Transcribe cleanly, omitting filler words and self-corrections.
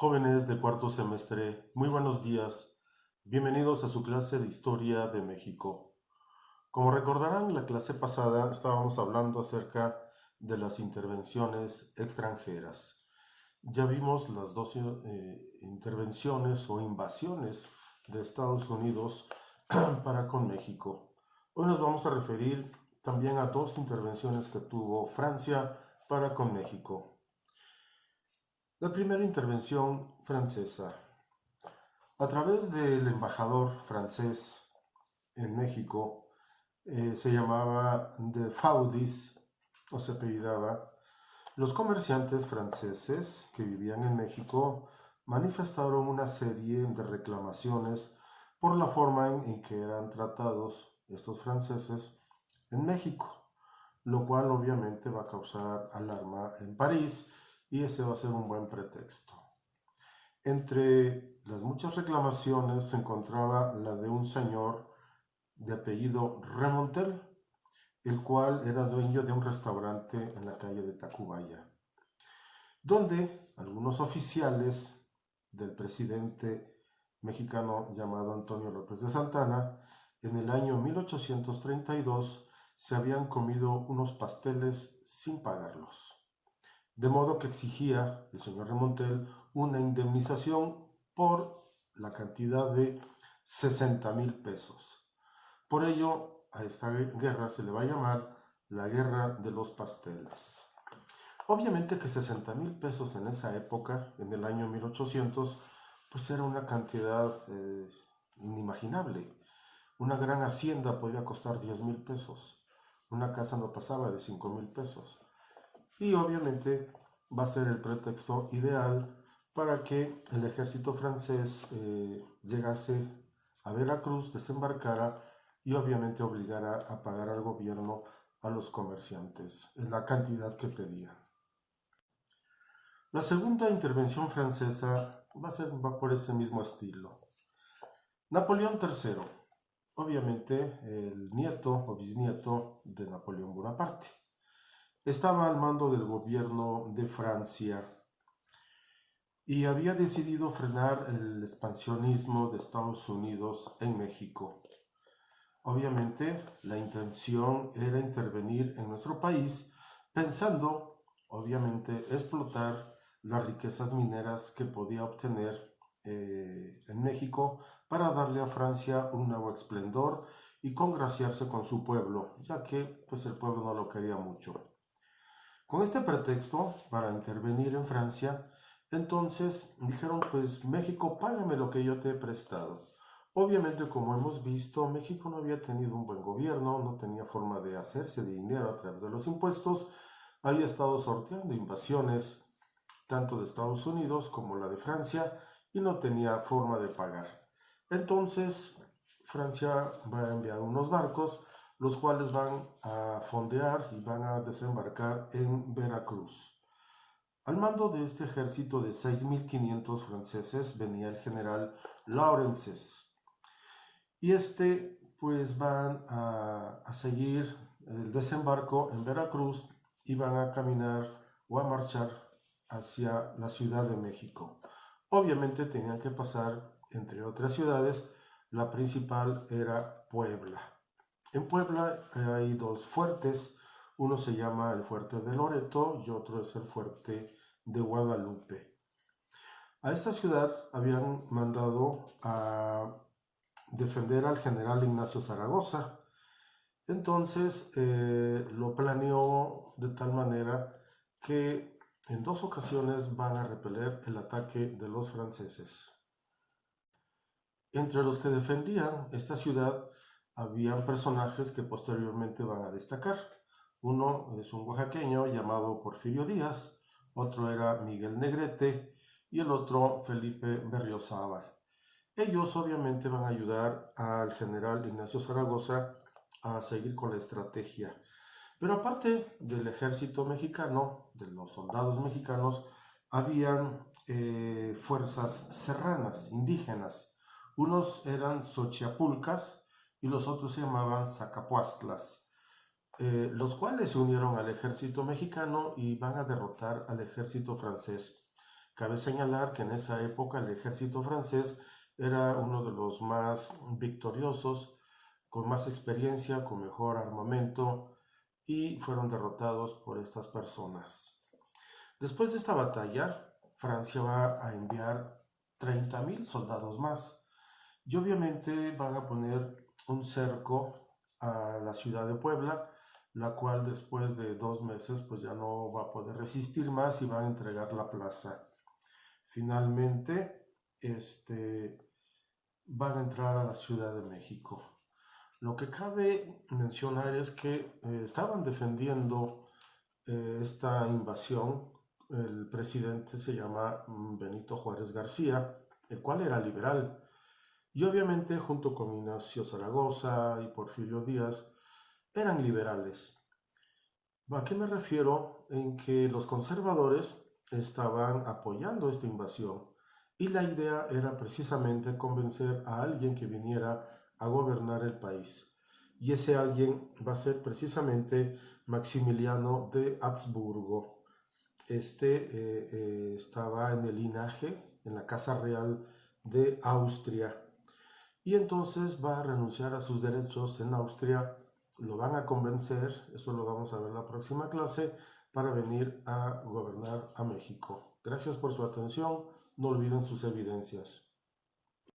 Jóvenes de cuarto semestre, muy buenos días. Bienvenidos a su clase de Historia de México. Como recordarán, la clase pasada estábamos hablando acerca de las intervenciones extranjeras. Ya vimos las dos intervenciones o invasiones de Estados Unidos para con México. Hoy nos vamos a referir también a dos intervenciones que tuvo Francia para con México. La primera intervención francesa. A través del embajador francés en México, se llamaba de Faudis, o se apellidaba, los comerciantes franceses que vivían en México manifestaron una serie de reclamaciones por la forma en que eran tratados estos franceses en México, lo cual obviamente va a causar alarma en París y ese va a ser un buen pretexto. Entre las muchas reclamaciones se encontraba la de un señor de apellido Remontel, el cual era dueño de un restaurante en la calle de Tacubaya, donde algunos oficiales del presidente mexicano llamado Antonio López de Santana, en el año 1832 se habían comido unos pasteles sin pagarlos. De modo que exigía el señor Remontel una indemnización por la cantidad de 60,000 pesos. Por ello, a esta guerra se le va a llamar la Guerra de los Pasteles. Obviamente que 60,000 pesos en esa época, en el año 1800, pues era una cantidad inimaginable. Una gran hacienda podía costar 10,000 pesos. Una casa no pasaba de 5,000 pesos. Y obviamente va a ser el pretexto ideal para que el ejército francés llegase a Veracruz, desembarcara y obviamente obligara a pagar al gobierno a los comerciantes en la cantidad que pedían. La segunda intervención francesa va por ese mismo estilo. Napoleón III, obviamente el nieto o bisnieto de Napoleón Bonaparte, estaba al mando del gobierno de Francia y había decidido frenar el expansionismo de Estados Unidos en México. Obviamente, la intención era intervenir en nuestro país pensando, obviamente, explotar las riquezas mineras que podía obtener en México para darle a Francia un nuevo esplendor y congraciarse con su pueblo, ya que pues el pueblo no lo quería mucho. Con este pretexto, para intervenir en Francia, entonces dijeron, pues México, págame lo que yo te he prestado. Obviamente, como hemos visto, México no había tenido un buen gobierno, no tenía forma de hacerse de dinero a través de los impuestos, había estado sorteando invasiones, tanto de Estados Unidos como la de Francia, y no tenía forma de pagar. Entonces, Francia va a enviar unos barcos los cuales van a fondear y van a desembarcar en Veracruz. Al mando de este ejército de 6,500 franceses venía el general Lawrence. Y pues van a seguir el desembarco en Veracruz y van a caminar o a marchar hacia la Ciudad de México. Obviamente tenían que pasar entre otras ciudades, la principal era Puebla. En Puebla hay dos fuertes, uno se llama el fuerte de Loreto y otro es el fuerte de Guadalupe. A esta ciudad habían mandado a defender al general Ignacio Zaragoza, entonces lo planeó de tal manera que en dos ocasiones van a repeler el ataque de los franceses. Entre los que defendían esta ciudad habían personajes que posteriormente van a destacar. Uno es un oaxaqueño llamado Porfirio Díaz, otro era Miguel Negrete y el otro Felipe Berriozábal. Ellos obviamente van a ayudar al general Ignacio Zaragoza a seguir con la estrategia. Pero aparte del ejército mexicano, de los soldados mexicanos, habían fuerzas serranas, indígenas. Unos eran xochiapulcas y los otros se llamaban zacapuastlas, los cuales se unieron al ejército mexicano y van a derrotar al ejército francés. Cabe señalar que en esa época el ejército francés era uno de los más victoriosos, con más experiencia, con mejor armamento, y fueron derrotados por estas personas. Después de esta batalla, Francia va a enviar 30.000 soldados más y obviamente van a poner un cerco a la ciudad de Puebla, la cual después de 2 meses pues ya no va a poder resistir más y van a entregar la plaza. Finalmente, van a entrar a la Ciudad de México. Lo que cabe mencionar es que estaban defendiendo esta invasión. El presidente se llama Benito Juárez García, el cual era liberal. Y obviamente junto con Ignacio Zaragoza y Porfirio Díaz eran liberales. ¿A qué me refiero? En que los conservadores estaban apoyando esta invasión y la idea era precisamente convencer a alguien que viniera a gobernar el país. Y ese alguien va a ser precisamente Maximiliano de Habsburgo. Estaba en el linaje, en la Casa Real de Austria. Y entonces va a renunciar a sus derechos en Austria, lo van a convencer, eso lo vamos a ver en la próxima clase, para venir a gobernar a México. Gracias por su atención, no olviden sus evidencias.